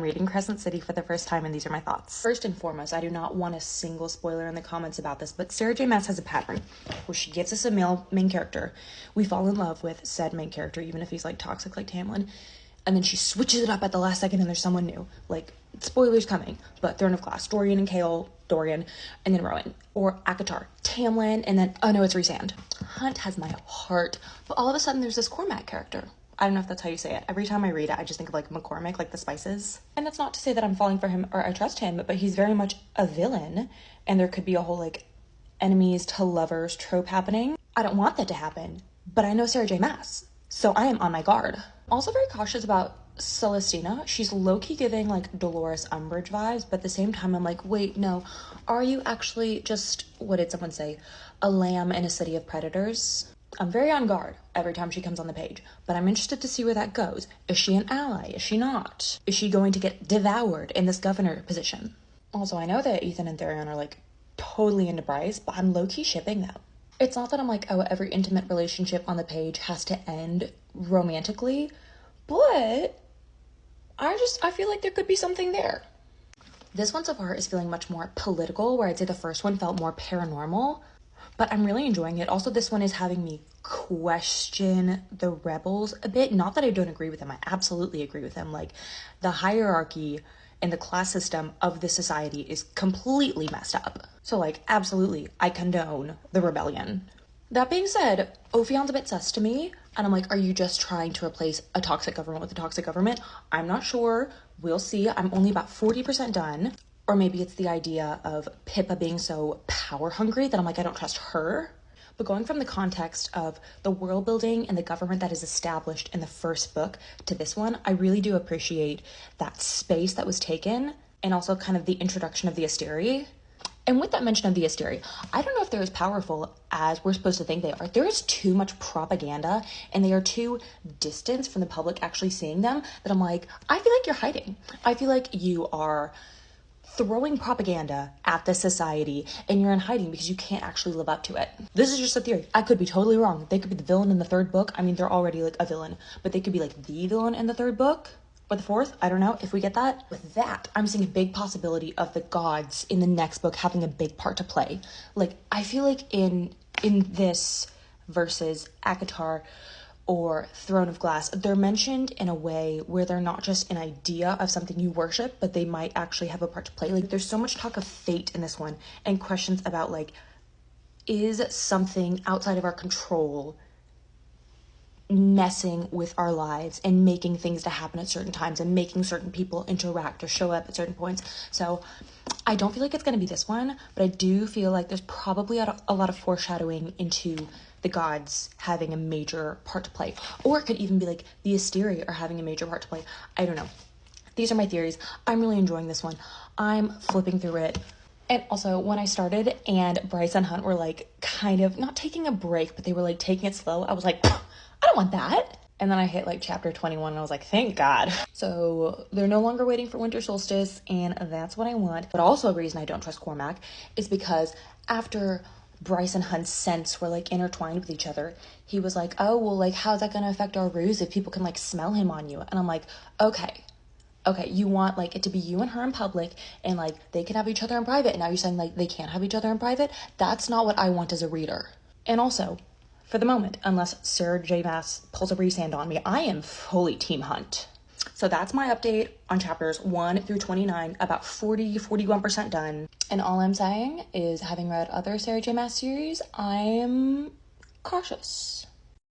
reading Crescent City for the first time, and these are my thoughts. First and foremost, I do not want a single spoiler in the comments about this, but Sarah J Maas has a pattern where she gives us a male main character. We fall in love with said main character, even if he's like toxic like Tamlin, and then she switches it up at the last second and there's someone new. Like, spoilers coming, but Throne of Glass, Dorian and Chaol, Dorian, and then Rowan. Or ACOTAR, Tamlin, and then, oh no, it's Rhysand. Hunt has my heart, but all of a sudden there's this Cormac character. I don't know if that's how you say it. Every time I read it, I just think of like McCormick, like the spices. And that's not to say that I'm falling for him or I trust him, but he's very much a villain. And there could be a whole like enemies to lovers trope happening. I don't want that to happen, but I know Sarah J Maas, so I am on my guard. Also very cautious about Celestina. She's low-key giving like Dolores Umbridge vibes, but at the same time I'm like, wait, no, are you actually just, what did someone say, a lamb in a city of predators? I'm very on guard every time she comes on the page, but I'm interested to see where that goes. Is she an ally? Is she not? Is she going to get devoured in this governor position? Also, I know that Ethan and Therion are like totally into Bryce, but I'm low-key shipping them. It's not that I'm like, oh, every intimate relationship on the page has to end romantically, but I feel like there could be something there. This one so far is feeling much more political, where I'd say the first one felt more paranormal, but I'm really enjoying it. Also, this one is having me question the rebels a bit. Not that I don't agree with them. I absolutely agree with them. Like, the hierarchy and the class system of this society is completely messed up. So, like, absolutely, I condone the rebellion. That being said, Ophion's a bit sus to me, and I'm like, are you just trying to replace a toxic government with a toxic government? I'm not sure. We'll see. I'm only about 40% done. Or maybe it's the idea of Pippa being so power hungry that I'm like, I don't trust her. But going from the context of the world building and the government that is established in the first book to this one, I really do appreciate that space that was taken, and also kind of the introduction of the Asteri. And with that mention of the Asteri, I don't know if they're as powerful as we're supposed to think they are. There is too much propaganda, and they are too distant from the public actually seeing them, that I'm like, I feel like you're hiding. I feel like you are throwing propaganda at the society and you're in hiding because you can't actually live up to it. This is just a theory. I could be totally wrong. They could be the villain in the third book. I mean, they're already like a villain, but they could be like the villain in the third book or the fourth. I don't know if we get that. With that, I'm seeing a big possibility of the gods in the next book having a big part to play. Like, I feel like in this versus ACOTAR or Throne of Glass, they're mentioned in a way where they're not just an idea of something you worship, but they might actually have a part to play. Like, there's so much talk of fate in this one, and questions about like, is something outside of our control messing with our lives and making things to happen at certain times and making certain people interact or show up at certain points. So I don't feel like it's going to be this one, but I do feel like there's probably a lot of foreshadowing into the gods having a major part to play. Or it could even be like the Asteri are having a major part to play. I don't know. These are my theories. I'm really enjoying this one. I'm flipping through it. And also, when I started and Bryce and Hunt were like kind of not taking a break, but they were like taking it slow, I was like, I don't want that. And then I hit like chapter 21 and I was like, thank God. So they're no longer waiting for winter solstice, and that's what I want. But also a reason I don't trust Cormac is because after Bryce and Hunt's scents were like intertwined with each other, he was like, oh, well, like, how's that going to affect our ruse if people can like smell him on you? And I'm like, okay, you want like it to be you and her in public and like they can have each other in private, and now you're saying like they can't have each other in private? That's not what I want as a reader. And also, for the moment, unless Sarah J Maas pulls a Rhysand on me, I am fully Team Hunt. So that's my update on chapters 1 through 29, about 41% done. And all I'm saying is, having read other Sarah J Maas series, I'm cautious.